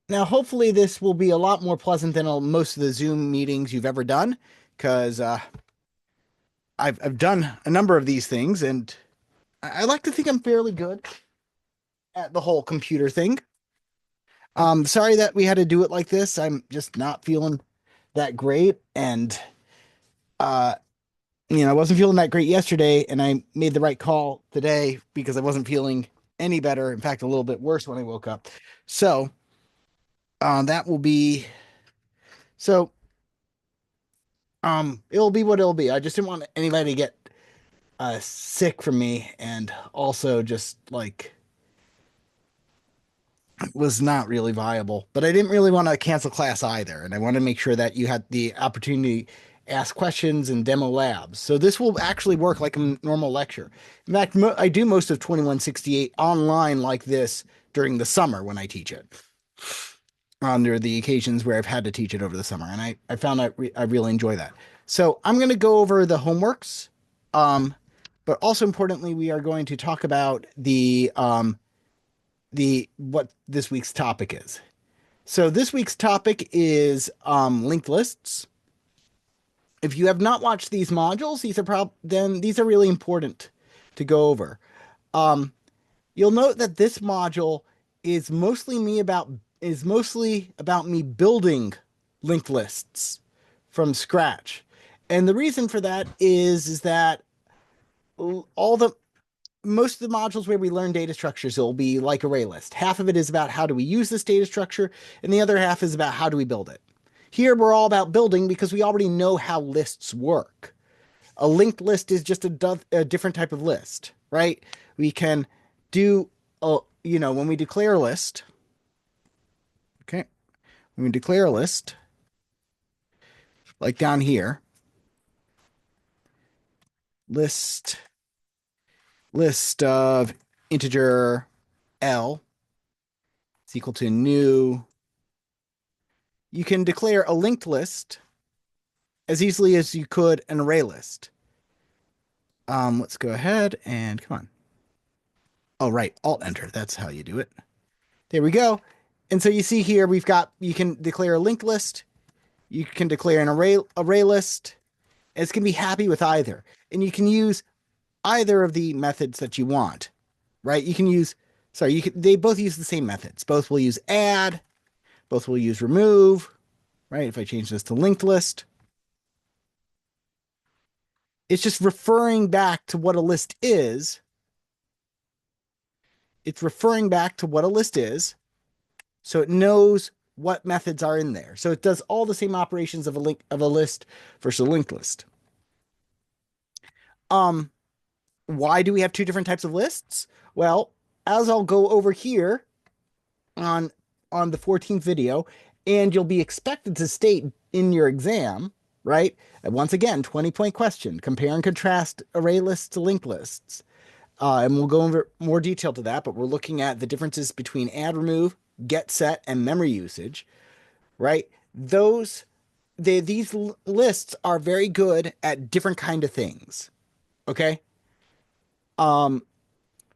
Now, hopefully, this will be a lot more pleasant than most of the Zoom meetings you've ever done, because I've done a number of these things, and I like to think I'm fairly good at the whole computer thing. Sorry that we had to do it like this. I'm just not feeling that great, and uh, I wasn't feeling that great yesterday, and I made the right call today because I wasn't feeling any better. In fact, a little bit worse when I woke up. So, that will be so. It'll be what it'll be. I just didn't want anybody to get sick from me, and also just like was not really viable. But I didn't really want to cancel class either, and I want to make sure that you had the opportunity to ask questions and demo labs. So this will actually work like a normal lecture. In fact, I do most of 2168 online like this during the summer when I teach it. Under the occasions where I've had to teach it over the summer, and I found I really enjoy that. So I'm going to go over the homeworks, but also importantly, we are going to talk about the what this week's topic is. So this week's topic is linked lists. If you have not watched these modules, these are really important to go over. Um, you'll note that this module is mostly about me building linked lists from scratch. And the reason for that is that all the most of the modules where we learn data structures will be like array list. Half of it is about how do we use this data structure, and the other half is about how do we build it. Here we're all about building because we already know how lists work. A linked list is just a different type of list, right? We can do when we declare a list, okay? When we declare a list, like down here, list list of integer L is equal to new. You can declare a linked list as easily as you could an array list. Let's go ahead and come on. Oh, right. Alt enter. That's how you do it. There we go. And so you see here, you can declare a linked list. You can declare an array list. It's going to be happy with either. And you can use either of the methods that you want, right? They both use the same methods. Both will use add, both will use remove, right? If I change this to linked list, it's just referring back to what a list is. It's referring back to what a list is. So it knows what methods are in there. So it does all the same operations of a list versus a linked list. Um, why do we have two different types of lists? Well, as I'll go over here on on the 14th video, and you'll be expected to state in your exam, right? And once again, 20-point question, compare and contrast array lists to linked lists. And we'll go over more detail to that, but we're looking at the differences between add, remove, get, set, and memory usage, right? These lists are very good at different kind of things. Okay. Um,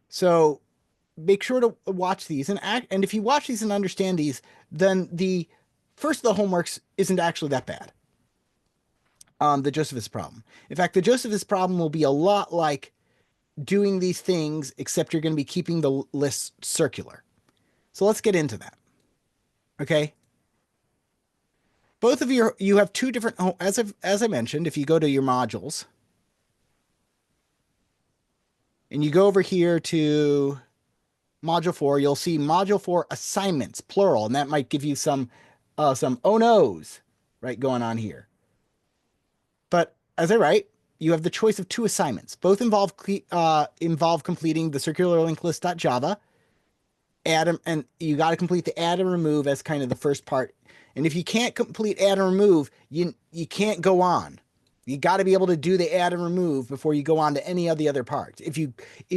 so make sure to watch these and if you watch these and understand these, then the first of the homeworks isn't actually that bad. The Josephus problem. In fact, the Josephus problem will be a lot like doing these things, except you're going to be keeping the list circular. So let's get into that. Okay. Both of you have two different, as I mentioned, if you go to your modules and you go over here to module 4, you'll see module 4 assignments, plural, and that might give you some oh no's, right, going on here. But as I write, you have the choice of two assignments. Both involve completing the circular linked list.java. And you got to complete the add and remove as kind of the first part. And if you can't complete add and remove, you can't go on. You got to be able to do the add and remove before you go on to any of the other parts. If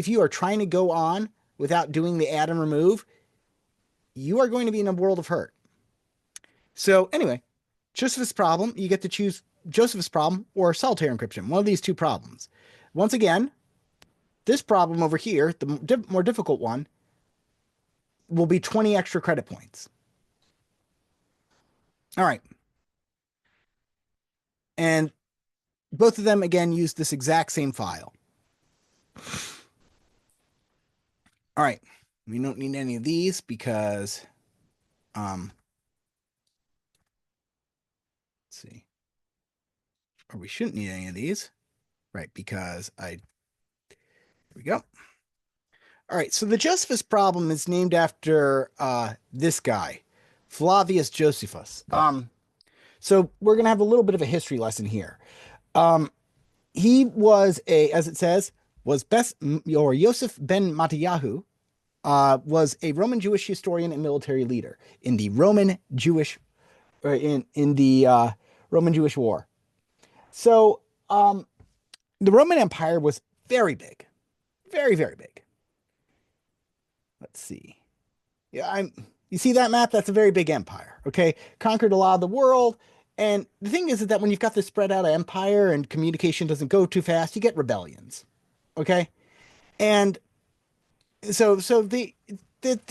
you are trying to go on without doing the add and remove, you are going to be in a world of hurt. So anyway, Josephus problem, you get to choose Josephus problem or solitaire encryption, one of these two problems. Once again, this problem over here, the more difficult one, will be 20 extra credit points. All right. And both of them, again, use this exact same file. All right. We don't need any of these because, let's see, or we shouldn't need any of these, right? Because here we go. All right. So the Josephus problem is named after this guy, Flavius Josephus. So we're gonna have a little bit of a history lesson here. Um, he was as it says, was best or Yosef ben Mattiyahu, was a Roman Jewish historian and military leader in the Roman Jewish in the Roman Jewish War. So the Roman Empire was very big, very very big. Let's see. Yeah, you see that map? That's a very big empire. Okay, conquered a lot of the world. And the thing is that when you've got this spread out empire and communication doesn't go too fast, you get rebellions. Okay, and so the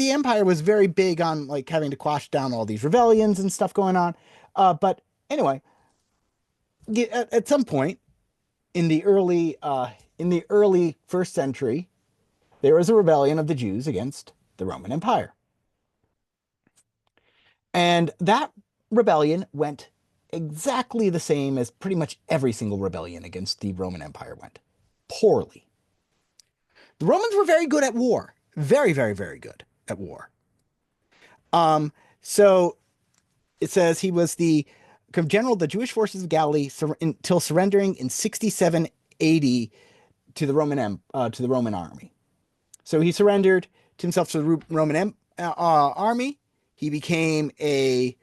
empire was very big on like having to quash down all these rebellions and stuff going on. But anyway, at some point in the early first century, there was a rebellion of the Jews against the Roman Empire, and that rebellion went exactly the same as pretty much every single rebellion against the Roman Empire went poorly. The Romans were very good at war, very very very good at war. So it says he was the general of the Jewish forces of Galilee until surrendering in 67 AD to the to the Roman army. So he surrendered to himself to the Roman army. He became a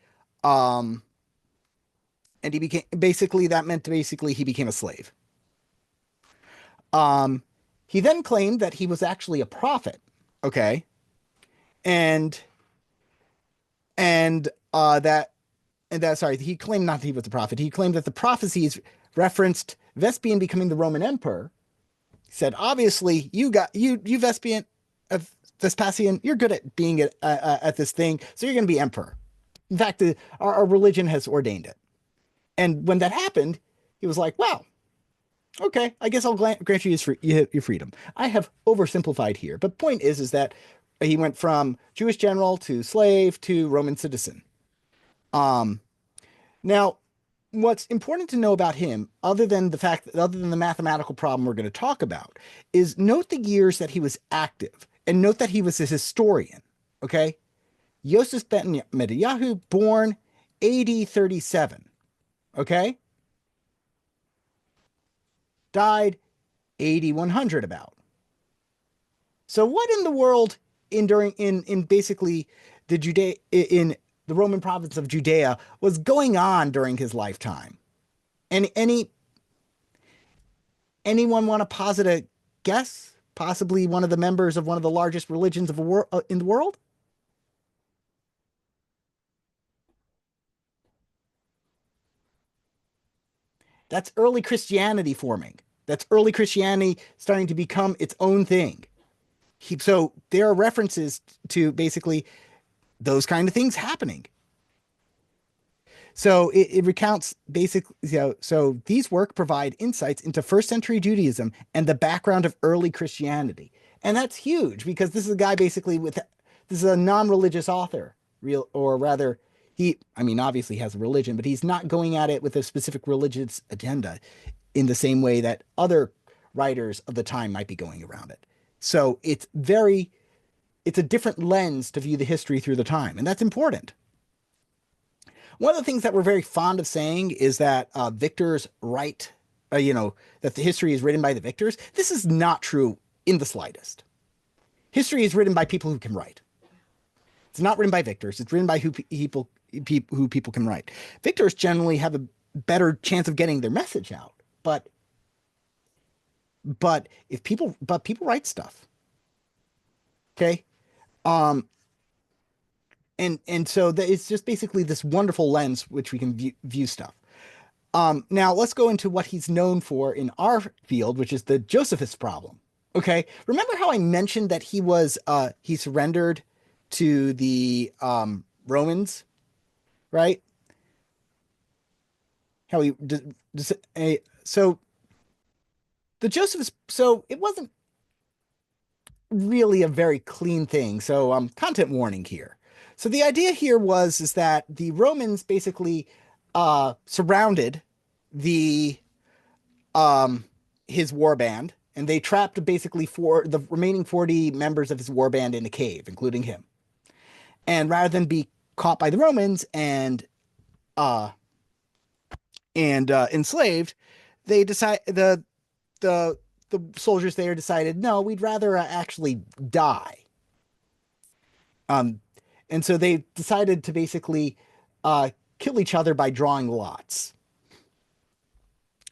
and he became basically that meant basically he became a slave. Um, he then claimed that he was actually a prophet. Okay, and and that and that sorry, he claimed not that he was a prophet. He claimed that the prophecies referenced Vespasian becoming the Roman emperor. He said, obviously, you Vespasian, Vespasian, you're good at being at this thing, so you're going to be emperor. In fact, our religion has ordained it. And when that happened, he was like, wow, okay, I guess I'll grant you your freedom. I have oversimplified here, but point is that he went from Jewish general to slave to Roman citizen. Um, Now, what's important to know about him, other than the mathematical problem we're going to talk about, is note the years that he was active and note that he was a historian. Okay, Yosef ben Mediyahu, born AD 37. Okay, died AD 100 about. So what in the world in basically the Judea in the Roman province of Judea was going on during his lifetime? Any anyone want to posit a guess? Possibly one of the members of one of the largest religions in the world? That's early Christianity forming. That's early Christianity starting to become its own thing. So there are references to basically those kind of things happening. So it recounts basically, so these work provide insights into first century Judaism and the background of early Christianity. And that's huge because this is a guy basically this is a non-religious author, or rather, I mean, obviously he has a religion, but he's not going at it with a specific religious agenda in the same way that other writers of the time might be going around it. So it's a different lens to view the history through the time, and that's important. One of the things that we're very fond of saying is that victors write, that the history is written by the victors. This is not true in the slightest. History is written by people who can write. It's not written by victors. It's written by who people can write. Victors generally have a better chance of getting their message out, but people write stuff. Okay, um, and so it's just basically this wonderful lens which we can view stuff. Now let's go into what he's known for in our field, which is the Josephus problem. Okay, remember how I mentioned that he surrendered to the Romans, right? how he so the Josephus, so it wasn't really a very clean thing. So content warning here. So the idea here was is that the Romans basically surrounded the his war band, and they trapped basically the remaining 40 members of his war band in a cave, including him. And rather than be caught by the Romans uh and enslaved, they decide the the soldiers there decided, no, we'd rather actually die. Um, and so they decided to basically kill each other by drawing lots.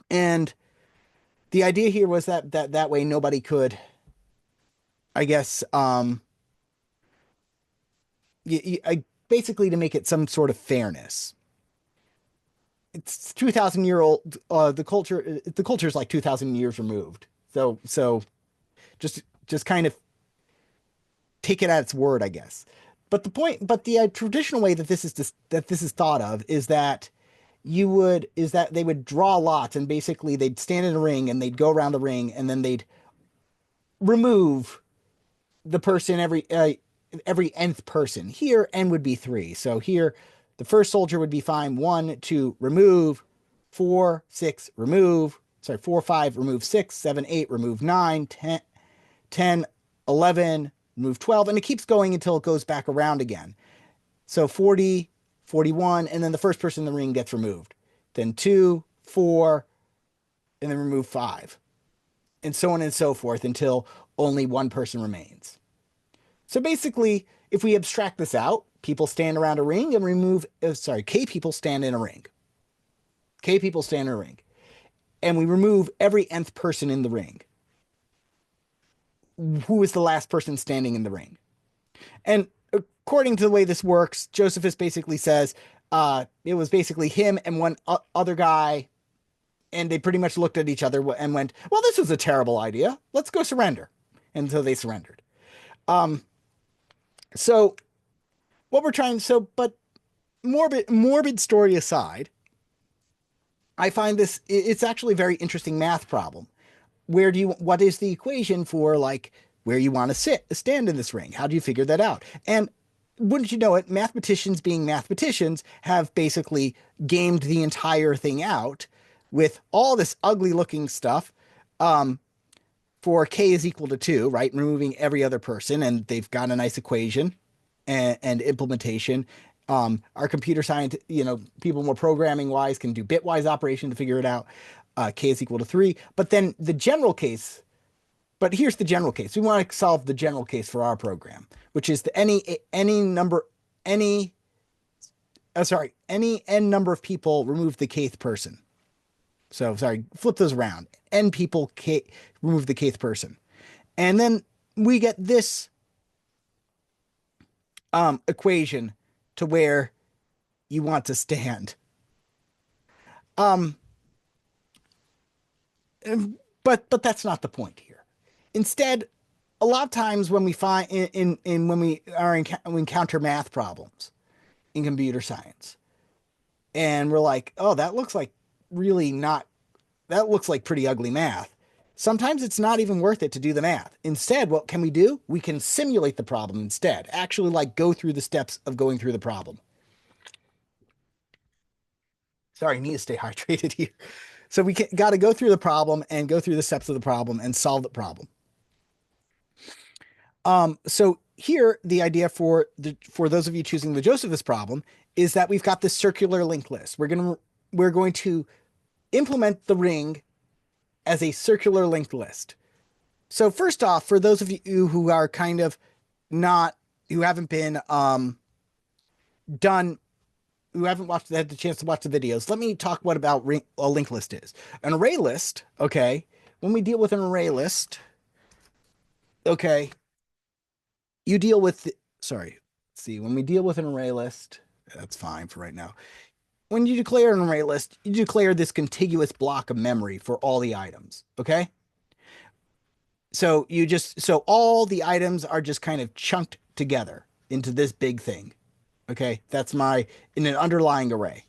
And the idea here was that way nobody could, I guess, basically to make it some sort of fairness. It's 2,000 year old. The culture is like 2,000 years removed. So just kind of take it at its word, I guess. But the traditional way that this is thought of is that they would draw lots, and basically they'd stand in a ring and they'd go around the ring, and then they'd remove the person every nth person. Here, n would be three. So here, the first soldier would be fine. 1, 2, remove. 4, 6, remove. Sorry, 4, 5, remove 6, 7, 8, remove 9, 10, 10, 11, remove 12, and it keeps going until it goes back around again. So 40, 41, and then the first person in the ring gets removed. Then 2, 4, and then remove 5. And so on and so forth until only one person remains. So basically, if we abstract this out, people stand around a ring and K people stand in a ring. K people stand in a ring. And we remove every nth person in the ring. Who is the last person standing in the ring? And according to the way this works, Josephus basically says it was basically him and one other guy, and they pretty much looked at each other and went, well, this was a terrible idea. Let's go surrender. And so they surrendered. So what we're trying, but morbid story aside, I find it's actually a very interesting math problem. What is the equation for like where you want to stand in this ring? How do you figure that out? And wouldn't you know it, mathematicians being mathematicians have basically gamed the entire thing out with all this ugly looking stuff. For K is equal to 2, right? Removing every other person, and they've got a nice equation and implementation. Our computer science, people more programming wise can do bitwise operation to figure it out. K is equal to 3. But then here's the general case. We want to solve the general case for our program, which is any n number of people remove the kth person. So sorry, flip those around. N people remove the kth person. And then we get this equation to where you want to stand. But that's not the point here. Instead, a lot of times when we find when we encounter math problems in computer science, and we're like, oh, that looks like pretty ugly math. Sometimes it's not even worth it to do the math. Instead, what can we do? We can simulate the problem instead. Actually, like go through the steps of going through the problem. Sorry, I need to stay hydrated here. So we got to go through the problem and go through the steps of the problem and solve the problem. So here, the idea for those of you choosing the Josephus problem is that we've got this circular linked list. We're going to implement the ring as a circular linked list. So first off, for those of you who are kind of who haven't been who haven't had the chance to watch the videos, let me talk about a linked list is. An array list, okay, when we deal with an array list, okay, you deal with, when we deal with an array list, that's fine for right now. When you declare an array list, you declare this contiguous block of memory for all the items, okay? So all the items are just kind of chunked together into this big thing. Okay, that's in an underlying array.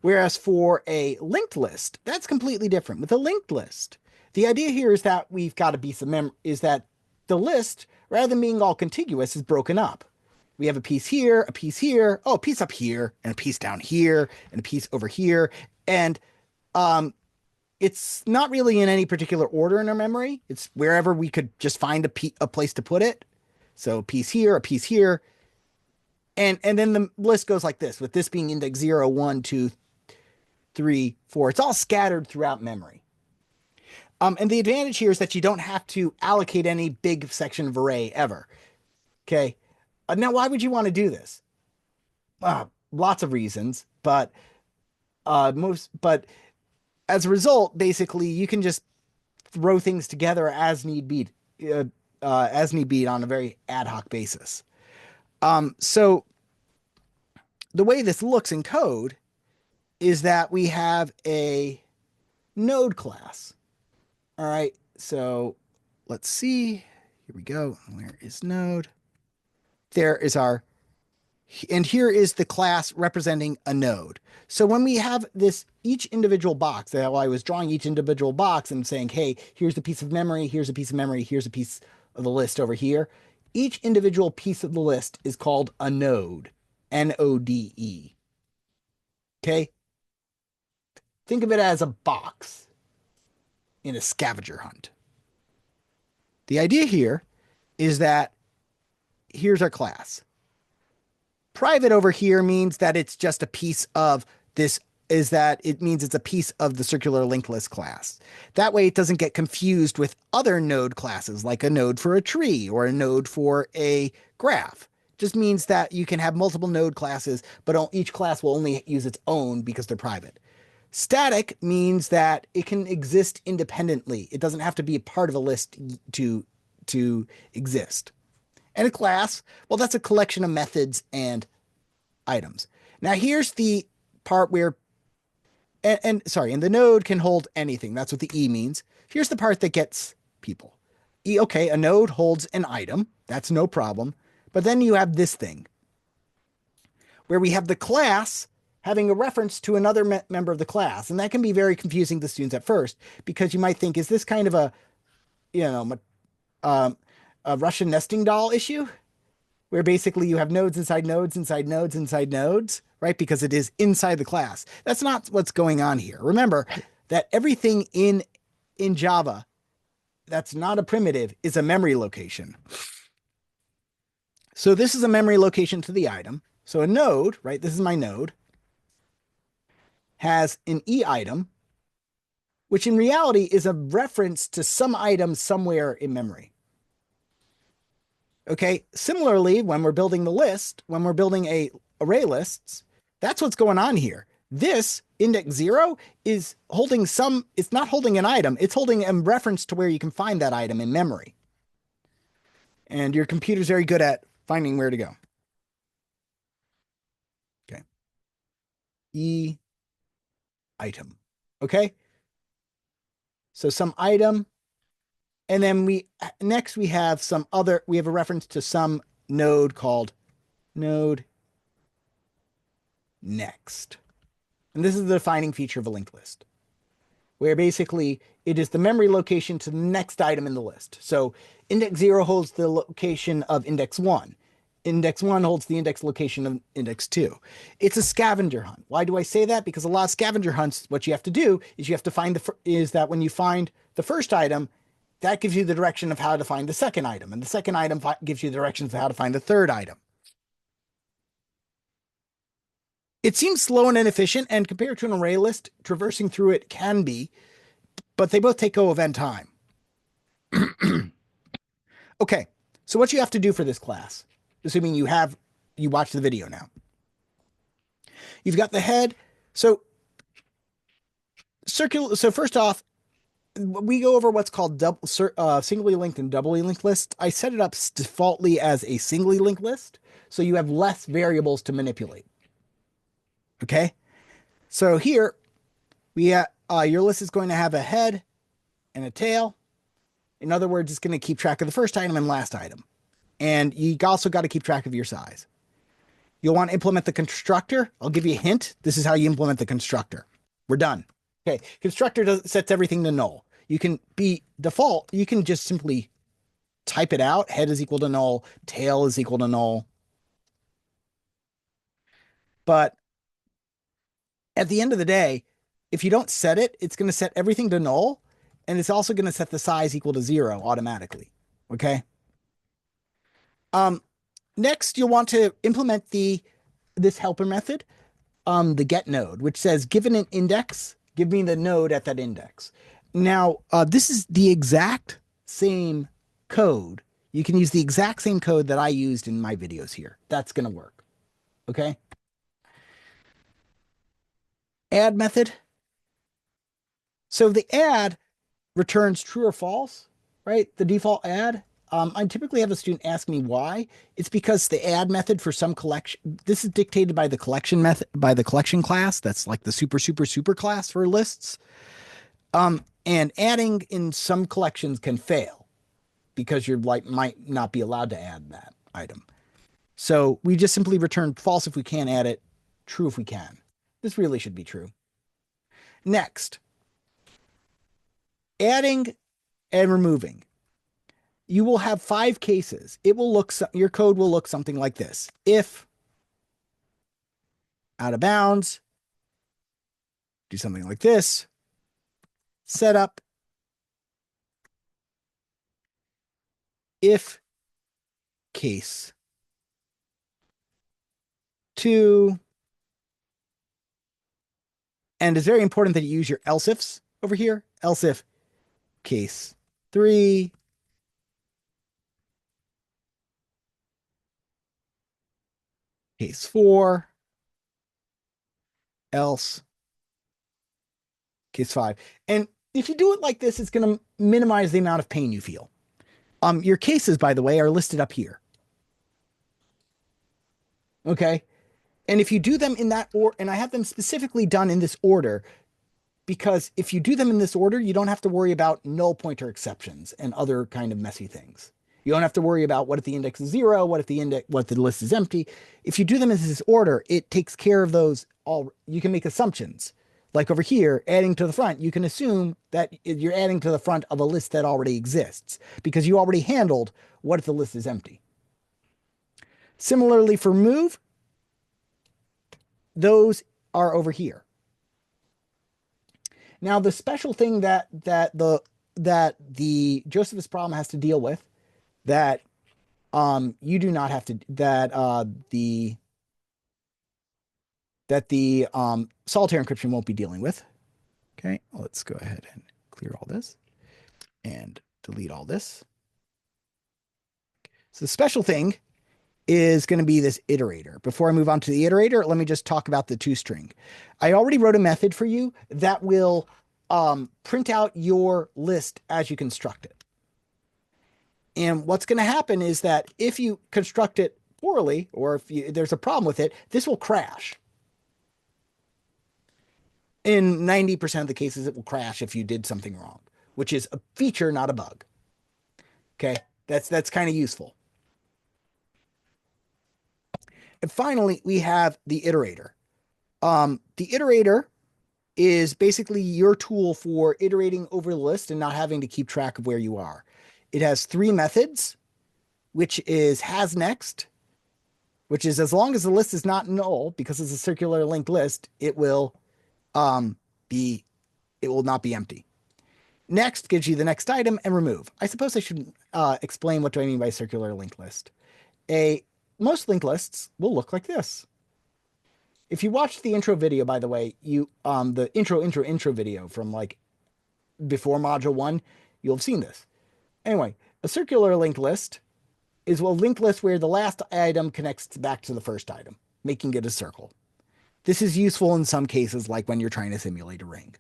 Whereas for a linked list, that's completely different. With a linked list, the idea here is that we've got a piece of memory, is that the list, rather than being all contiguous, is broken up. We have a piece here, oh, a piece up here, and a piece down here, and a piece over here. And it's not really in any particular order in our memory. It's wherever we could just find a place to put it. So a piece here, a piece here. And then the list goes like this, with this being index 0, 1, 2, 3, 4. It's all scattered throughout memory. And the advantage here is that you don't have to allocate any big section of array ever. Okay. Now, why would you want to do this? Lots of reasons, but as a result, basically, you can just throw things together as need be on a very ad hoc basis. So the way this looks in code is that we have a node class. All right, so let's see. Here we go. Where is node? There is and here is the class representing a node. So when we have each individual box, I was drawing each individual box and saying, hey, here's a piece of memory, here's a piece of memory, here's a piece of the list over here. Each individual piece of the list is called a node, N-O-D-E. Okay? Think of it as a box in a scavenger hunt. The idea here is that here's our class. Private over here means that it's just a piece of this, is that it means it's a piece of the circular linked list class. That way it doesn't get confused with other node classes, like a node for a tree or a node for a graph. It just means that you can have multiple node classes, but each class will only use its own because they're private. Static means that it can exist independently. It doesn't have to be a part of a list to exist. And a class, well, that's a collection of methods and items. Now, here's the part where, and the node can hold anything. That's what the E means. Here's the part that gets people. Okay, a node holds an item. That's no problem. But then you have this thing where we have the class having a reference to another member of the class. And that can be very confusing to students at first, because you might think, is this kind of a Russian nesting doll issue, where basically you have nodes inside nodes inside nodes inside nodes, right? Because it is inside the class. That's not what's going on here. Remember that everything in Java that's not a primitive is a memory location. So this is a memory location to the item. So a node, right? This is my node, has an E item, which in reality is a reference to some item somewhere in memory. Okay, similarly, when we're building the list, when we're building array lists, that's what's going on here. This index 0 is holding it's not holding an item, it's holding a reference to where you can find that item in memory. And your computer's very good at finding where to go. Okay. E item. Okay. So some item. And then we have we have a reference to some node called node next. And this is the defining feature of a linked list, where basically it is the memory location to the next item in the list. So index 0 holds the location of index 1. Index 1 holds the index location of index 2. It's a scavenger hunt. Why do I say that? Because a lot of scavenger hunts, what you have to do is you have to find that when you find the first item, that gives you the direction of how to find the second item. And the second item gives you the directions of how to find the third item. It seems slow and inefficient, and compared to an array list, traversing through it can be, but they both take O of n time. Okay, so what you have to do for this class, assuming you watch the video now. You've got the head. So first off, we go over what's called singly linked and doubly linked lists. I set it up defaultly as a singly linked list, so you have less variables to manipulate. Okay, so here your list is going to have a head and a tail. In other words, it's going to keep track of the first item and last item, and you also got to keep track of your size. You'll want to implement the constructor. I'll give you a hint. This is how you implement the constructor. We're done. Okay, constructor sets everything to null. You can be default. You can just simply type it out. Head is equal to null. Tail is equal to null. But at the end of the day, if you don't set it, it's going to set everything to null. And it's also going to set the size equal to 0 automatically. Okay. Next, you'll want to implement this helper method, the get node, which says, given an index, give me the node at that index. Now, this is the exact same code. You can use the exact same code that I used in my videos here. That's going to work. Okay. Add method. So the add returns true or false, right? The default add. I typically have a student ask me why. It's because the add method for some collection, this is dictated by the collection method, by the collection class. That's like the super class for lists. And adding in some collections can fail because you're like, might not be allowed to add that item. So we just simply return false if we can't add it, true if we can. This really should be true. Next, adding and removing. You will have 5 cases. It will look, your code will look something like this. If out of bounds, do something like this. Setup. If case 2. And it's very important that you use your else ifs over here. Else if case 3. Case 4, else, case 5. And if you do it like this, it's going to minimize the amount of pain you feel. Your cases, by the way, are listed up here. Okay. And if you do them in that order, and I have them specifically done in this order, because if you do them in this order, you don't have to worry about null pointer exceptions and other kind of messy things. You don't have to worry about what if the index is 0, what if the list is empty. If you do them in this order, it takes care of those all. You can make assumptions. Like over here, adding to the front, you can assume that you're adding to the front of a list that already exists because you already handled what if the list is empty. Similarly for move, those are over here. Now, the special thing that the Josephus problem has to deal with that you do not have to, that the solitaire encryption won't be dealing with. Okay, let's go ahead and clear all this and delete all this. So the special thing is going to be this iterator. Before I move on to the iterator, let me just talk about the toString. I already wrote a method for you that will print out your list as you construct it. And what's going to happen is that if you construct it poorly, or if there's a problem with it, this will crash. In 90% of the cases, it will crash if you did something wrong, which is a feature, not a bug. Okay, that's kind of useful. And finally, we have the iterator. The iterator is basically your tool for iterating over the list and not having to keep track of where you are. It has 3 methods, which is has next, which is as long as the list is not null, because it's a circular linked list, it will not be empty. Next gives you the next item, and remove. I suppose I should explain what do I mean by circular linked list. Most linked lists will look like this. If you watched the intro video, by the way, the intro video from like before module 1, you'll have seen this. Anyway, a circular linked list is a linked list where the last item connects back to the first item, making it a circle. This is useful in some cases, like when you're trying to simulate a ring.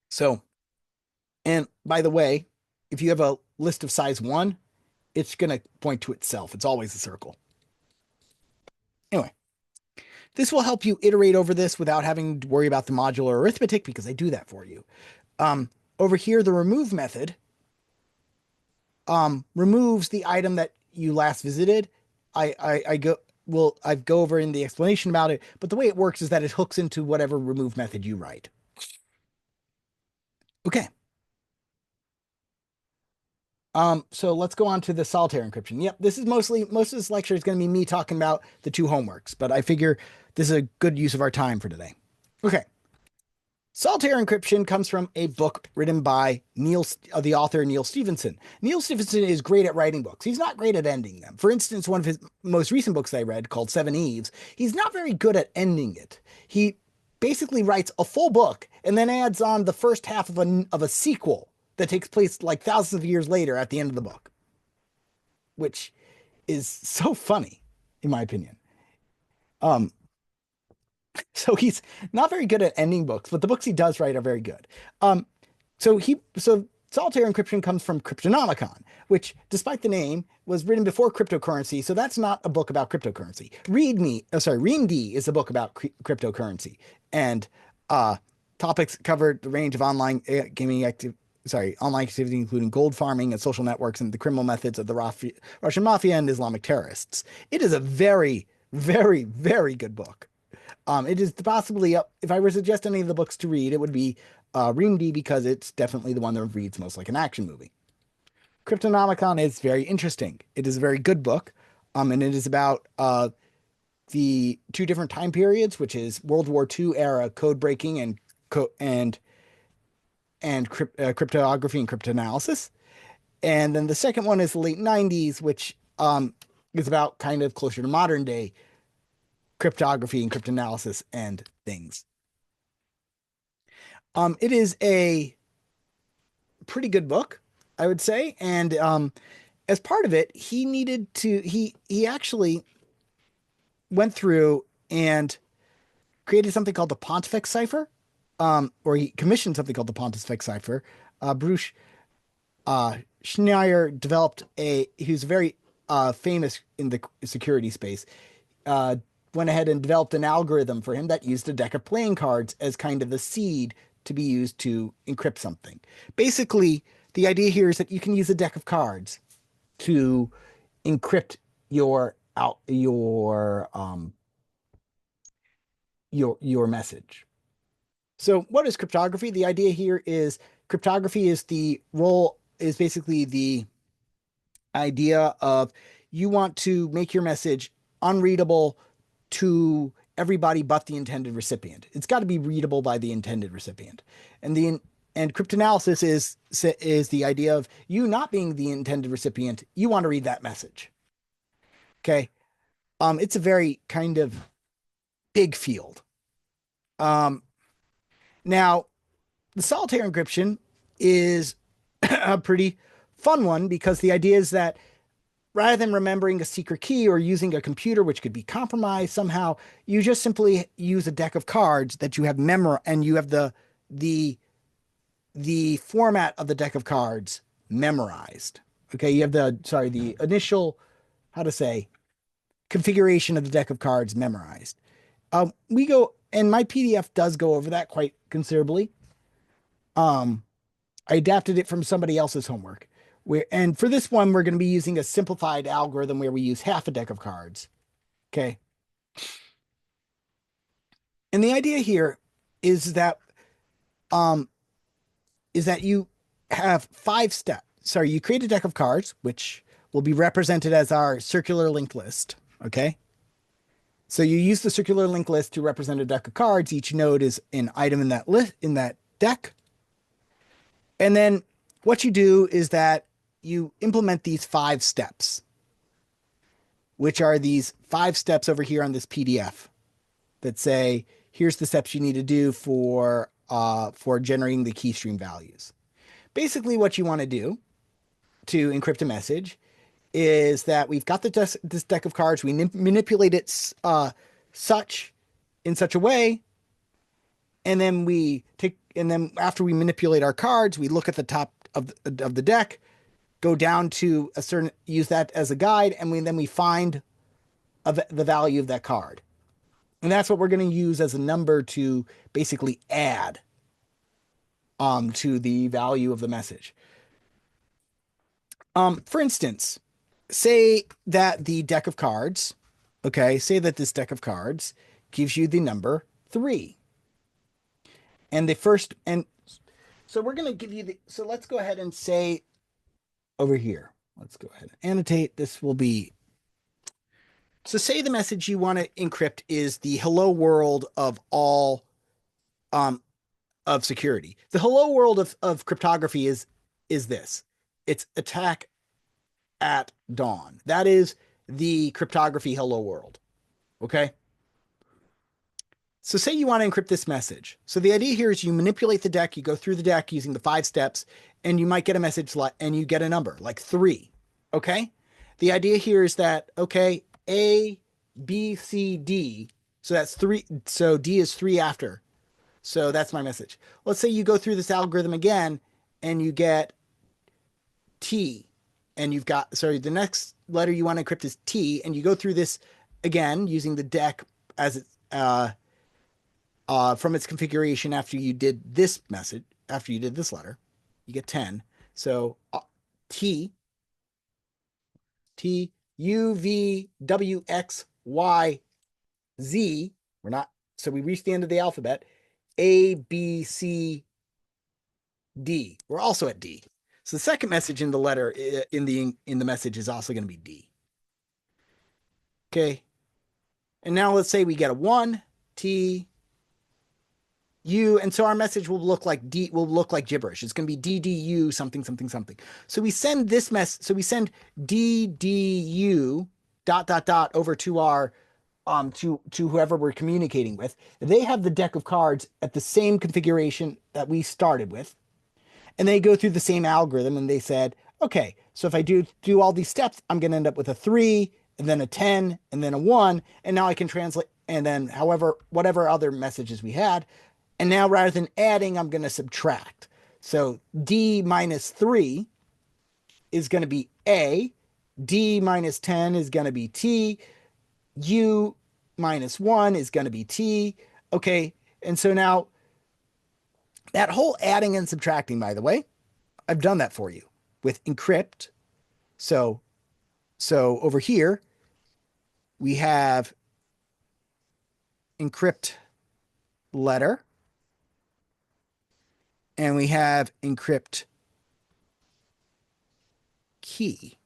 So, and by the way, if you have a list of size 1, it's going to point to itself. It's always a circle. Anyway, this will help you iterate over this without having to worry about the modular arithmetic, because I do that for you. Over here, the remove method removes the item that you last visited, I go over in the explanation about it, but the way it works is that it hooks into whatever remove method you write. Okay. So let's go on to the solitaire encryption. Yep, this is most of this lecture is going to be me talking about the two homeworks, but I figure this is a good use of our time for today. Okay. Solitaire encryption comes from a book written by the author Neal Stephenson. Neal Stephenson is great at writing books. He's not great at ending them. For instance, one of his most recent books I read called Seven Eves, he's not very good at ending it. He basically writes a full book and then adds on the first half of a sequel that takes place like thousands of years later at the end of the book, which is so funny, in my opinion. Um, so he's not very good at ending books, but the books he does write are very good. Um, so solitaire encryption comes from Cryptonomicon, which, despite the name, was written before cryptocurrency. So that's not a book about cryptocurrency. ReamD is a book about cryptocurrency and topics covered the range of online activity, including gold farming and social networks and the criminal methods of the Russian mafia and Islamic terrorists. It is a very, very, very good book. It is possibly if I were to suggest any of the books to read, it would be ReamD because it's definitely the one that reads most like an action movie. Cryptonomicon is very interesting. It is a very good book, and it is about the two different time periods, which is World War II era code breaking and cryptography and cryptanalysis, and then the second one is the late '90s, which is about kind of closer to modern day cryptography and cryptanalysis and things. It is a pretty good book, I would say, and as part of it, he actually went through and created something called the Pontifex cipher, or he commissioned something called the Pontifex cipher. Bruce Schneier developed he was very famous in the security space. Went ahead and developed an algorithm for him that used a deck of playing cards as kind of the seed to be used to encrypt something. Basically, the idea here is that you can use a deck of cards to encrypt your out your message. So what is cryptography? The idea here is cryptography is basically the idea of you want to make your message unreadable to everybody but the intended recipient. It's got to be readable by the intended recipient. And cryptanalysis is the idea of you not being the intended recipient. You want to read that message. Okay. It's a very kind of big field. Um, Now, the solitaire encryption is a pretty fun one because the idea is that rather than remembering a secret key or using a computer which could be compromised somehow, you just simply use a deck of cards that you have and you have the format of the deck of cards memorized. Okay, you have the initial, how to say, configuration of the deck of cards memorized. And my PDF does go over that quite considerably. Um, I adapted it from somebody else's homework. And for this one, we're going to be using a simplified algorithm where we use half a deck of cards. Okay. And the idea here is that um you have 5 steps. Sorry, you create a deck of cards, which will be represented as our circular linked list. Okay. So you use the circular linked list to represent a deck of cards. Each node is an item in that list in that deck. And then what you do is that you implement these 5 steps, which are these 5 steps over here on this PDF that say, here's the steps you need to do for generating the key stream values. Basically, what you want to do to encrypt a message is that we've got this deck of cards. We manipulate it in such a way, and then after we manipulate our cards, we look at the top of the deck, go down to use that as a guide, and then we find the value of that card. And that's what we're going to use as a number to basically add to the value of the message. For instance, say that the deck of cards, okay, say that this deck of cards gives you the number 3. And the first, and so we're going to give you the, so let's go ahead and say over here, let's go ahead and annotate. This will be, so say the message you want to encrypt is the hello world of all, um, of security. The hello world of cryptography is this. It's attack at dawn. That is the cryptography hello world. Okay. So say you want to encrypt this message. So the idea here is you manipulate the deck, you go through the deck using the 5 steps, and you might get a message and you get a number like 3. Okay. The idea here is that, okay, A, B, C, D. So that's 3. So D is 3 after. So that's my message. Let's say you go through this algorithm again and you get T, and you've got, sorry, the next letter you want to encrypt is T, and you go through this again using the deck as it, from its configuration after you did this message, after you did this letter, you get 10. So T, T, U, V, W, X, Y, Z. We're not, so we reached the end of the alphabet. A, B, C, D. We're also at D. So the second message in the letter in the message is also going to be D. Okay. And now let's say we get a 1, T, U, and so our message will look like D, will look like gibberish. It's going to be DDU something something something. So we send this so we send DDU dot dot dot over to our to whoever we're communicating with. They have the deck of cards at the same configuration that we started with. And they go through the same algorithm and they said, okay, so if I do all these steps, I'm going to end up with a 3 and then a 10 and then a 1. And now I can translate, and then whatever other messages we had. And now rather than adding, I'm going to subtract. So D minus 3 is going to be A. D minus 10 is going to be T. U minus 1 is going to be T. Okay. And so now that whole adding and subtracting, by the way, I've done that for you with encrypt. So over here, we have encrypt letter, and we have encrypt key.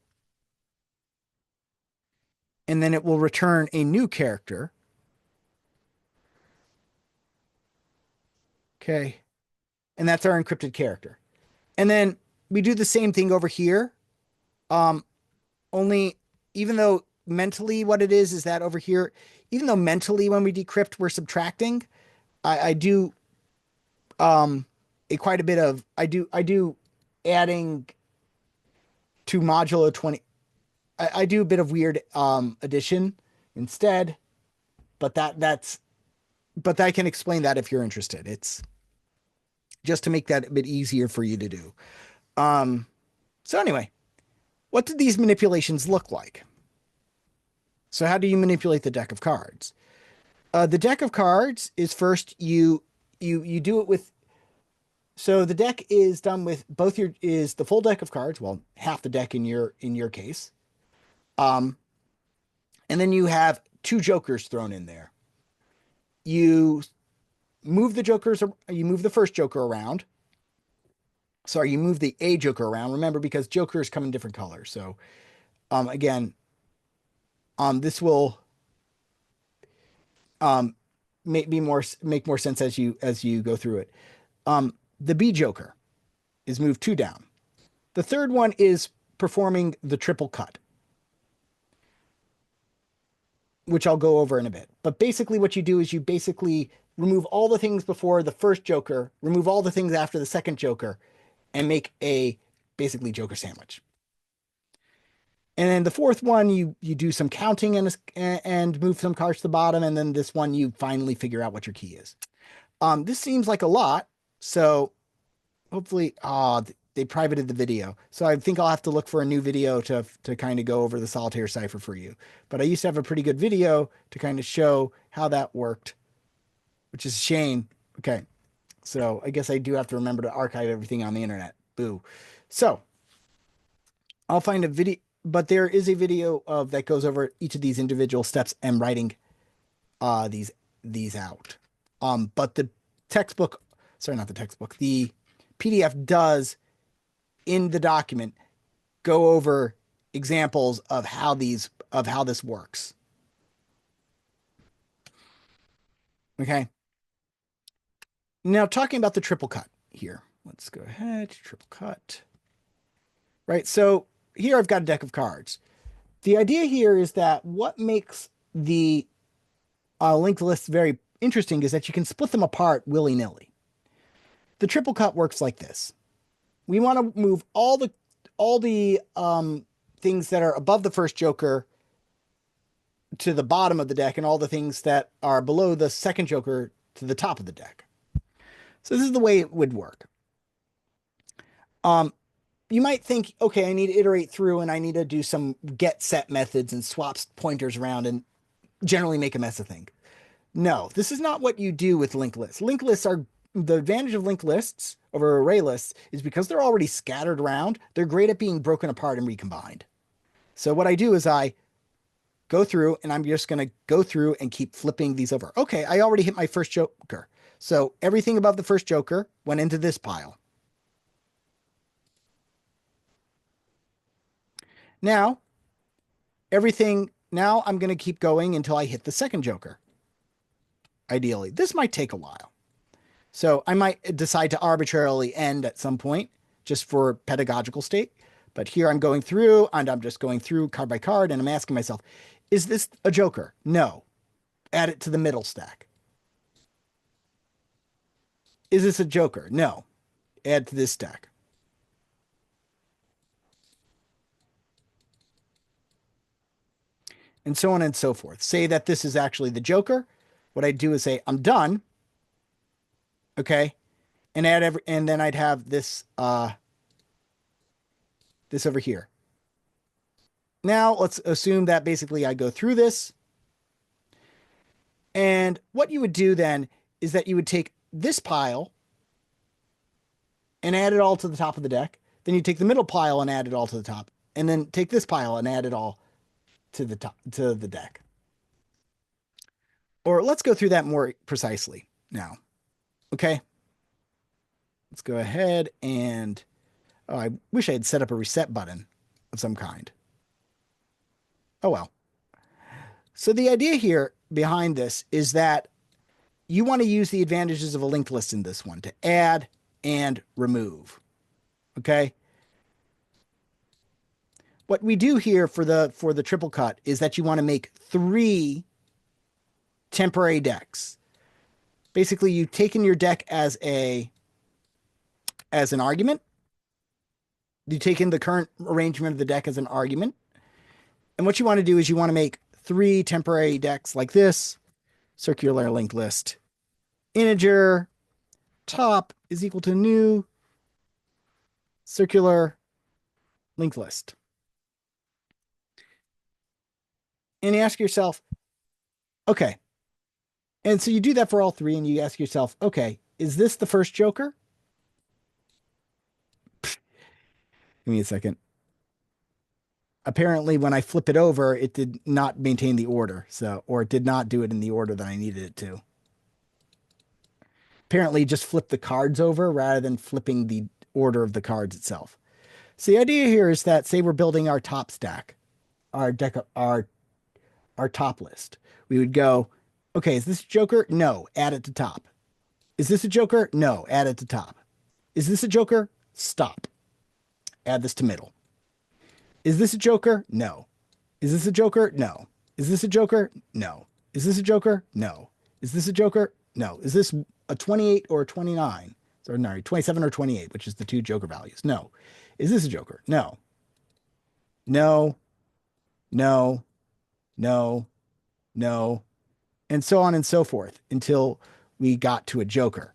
And then it will return a new character. Okay. And that's our encrypted character. And then we do the same thing over here. Only even though mentally what it is that over here, even though mentally when we decrypt, we're subtracting, I do quite a bit of, I do adding to modulo 20. I do a bit of weird addition instead, but but I can explain that if you're interested. It's just to make that a bit easier for you to do. So anyway, what did these manipulations look like? So how do you manipulate the deck of cards? The deck of cards is first you do it with, so the deck is done with both is the full deck of cards, well, half the deck in your case. And then you have 2 jokers thrown in there. You move you move the first joker around. Sorry, you move the A joker around. Remember, because jokers come in different colors. So again, this will make more sense as you go through it. The B joker is moved 2 down. The third one is performing the triple cut, which I'll go over in a bit. But basically what you do is you basically remove all the things before the first joker, remove all the things after the second joker, and make a basically joker sandwich. And then the fourth one, you do some counting and move some cards to the bottom, and then this one you finally figure out what your key is. This seems like a lot, so hopefully, they privated the video, so I think I'll have to look for a new video to kind of go over the solitaire cipher for you. But I used to have a pretty good video to kind of show how that worked, which is a shame. Okay, so I guess I do have to remember to archive everything on the internet. Boo. So I'll find a video. but there is a video of that goes over each of these individual steps and writing these out. But the textbook, sorry, not the textbook, the PDF does in the document go over examples of how this works. Okay. Now talking about the triple cut here. Let's go ahead, triple cut. Right. So here I've got a deck of cards. The idea here is that what makes the linked lists very interesting is that you can split them apart willy-nilly. The triple cut works like this. We want to move all the things that are above the first joker to the bottom of the deck, and all the things that are below the second joker to the top of the deck. So this is the way it would work. You might think, okay, I need to iterate through and I need to do some get set methods and swap pointers around and generally make a mess of things. No, this is not what you do with linked lists. Linked lists are the advantage of linked lists over array lists is because they're already scattered around. They're great at being broken apart and recombined. So what I do is I go through and I'm just going to go through and keep flipping these over. Okay, I already hit my first joker. So everything above the first joker went into this pile. Now, now I'm going to keep going until I hit the second joker. Ideally, this might take a while. So I might decide to arbitrarily end at some point just for pedagogical sake. But here I'm going through and I'm just going through card by card and I'm asking myself, is this a joker? No. Add it to the middle stack. Is this a joker? No. Add to this stack. And so on and so forth. Say that this is actually the joker. What I do is say, I'm done. Okay. And and then I'd have this, this over here. Now let's assume that basically I go through this. And what you would do then is that you would take this pile and add it all to the top of the deck. Then you take the middle pile and add it all to the top. And then take this pile and add it all to the top, to the deck. Or let's go through that more precisely now. Okay. Let's go ahead and, oh, I wish I had set up a reset button of some kind. Oh, well. So the idea here behind this is that you want to use the advantages of a linked list in this one to add and remove. Okay. What we do here for the triple cut is that you want to make 3 temporary decks. Basically, you've taken your deck as an argument. You take in the current arrangement of the deck as an argument. And what you want to do is you want to make 3 temporary decks like this. Circular linked list. Integer top is equal to new circular linked list. And you ask yourself, okay. And so you do that for all 3 and you ask yourself, okay, is this the first joker? Give me a second. Apparently when I flip it over, it did not maintain the order. Or it did not do it in the order that I needed it to. Apparently just flip the cards over rather than flipping the order of the cards itself. So the idea here is that, say we're building our top stack, our deck, our top list. We would go, okay, is this a joker? No, add it to top. Is this a joker? No, add it to top. Is this a joker? Stop. Add this to middle. Is this a joker? No. Is this a joker? No. Is this a joker? No. Is this a joker? No. Is this a joker? No. Is this a 28 or a 29? Or no, 27 or 28, which is the 2 joker values. No. Is this a joker? No. No. No. No. No. And so on and so forth until we got to a joker.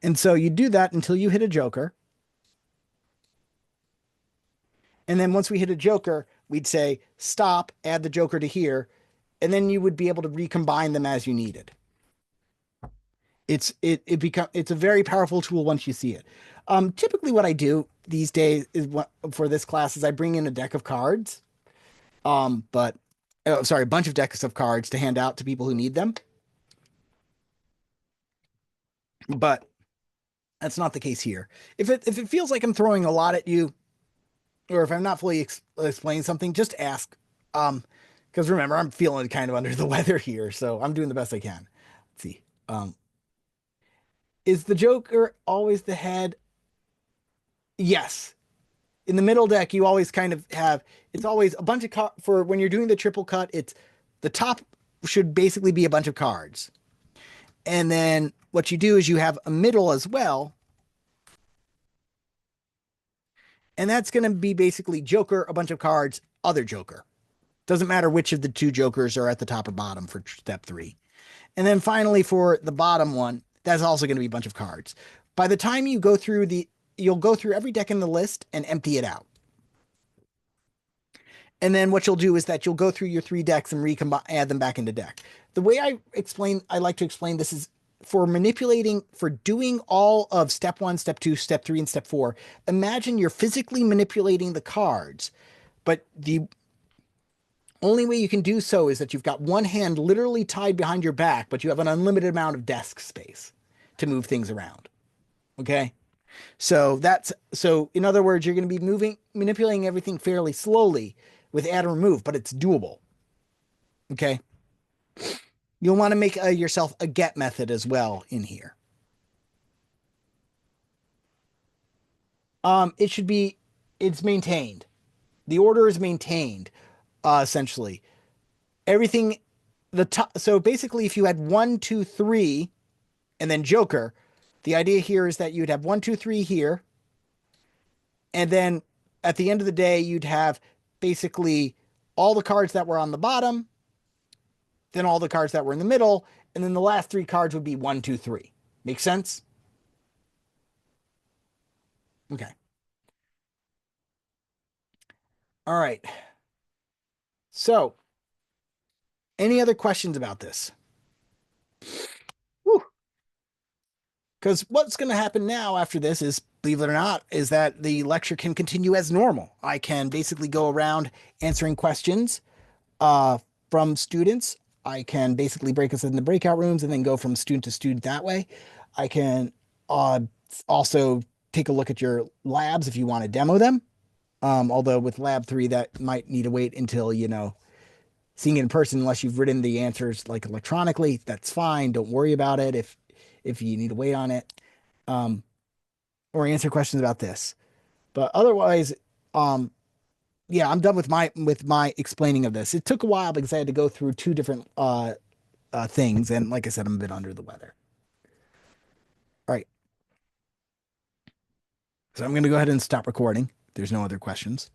And so you do that until you hit a joker. And then once we hit a joker, we'd say, stop, add the joker to here. And then you would be able to recombine them as you needed. It's a very powerful tool once you see it. Typically what I do these days is what for this class is I bring in a deck of cards. But oh, sorry, a bunch of decks of cards to hand out to people who need them. But that's not the case here. If it feels like I'm throwing a lot at you, or if I'm not fully explaining something, just ask. Because remember, I'm feeling kind of under the weather here, so I'm doing the best I can. Let's see. Um, is the Joker always the head? Yes. In the middle deck, you always kind of have it's always a bunch of for when you're doing the triple cut. It's the top should basically be a bunch of cards, and then what you do is you have a middle as well, and that's going to be basically Joker, a bunch of cards, other Joker. Doesn't matter which of the two Jokers are at the top or bottom for step three. And then finally for the bottom one, that's also going to be a bunch of cards. By the time you go through you'll go through every deck in the list and empty it out. And then what you'll do is that you'll go through your three decks and recombine, add them back into deck. The way I like to explain this is for manipulating, for doing all of step one, step two, step three, and step four. Imagine you're physically manipulating the cards, but the only way you can do so is that you've got one hand literally tied behind your back, but you have an unlimited amount of desk space to move things around. Okay. So in other words, you're going to be manipulating everything fairly slowly with add and remove, but it's doable. Okay. You'll want to make yourself a get method as well in here. It should be, it's maintained. The order is maintained, essentially. Everything, the top. So basically, if you had one, two, three, and then Joker, the idea here is that you'd have one, two, three here. And then at the end of the day, you'd have basically all the cards that were on the bottom, then all the cards that were in the middle, and then the last three cards would be one, two, three. Make sense? Okay. All right. So, any other questions about this? Because what's going to happen now after this is, believe it or not, is that the lecture can continue as normal. I can basically go around answering questions uh, from students. I can basically break us into breakout rooms and then go from student to student that way. I can uh, also take a look at your labs if you want to demo them. Although with lab three, that might need to wait until, seeing it in person, unless you've written the answers like electronically, that's fine. Don't worry about it if you need to wait on it. Um, or answer questions about this. But otherwise, um, yeah, I'm done with my explaining of this. It took a while because I had to go through two different things, and like I said, I'm a bit under the weather. All right, so I'm going to go ahead and stop recording. There's no other questions.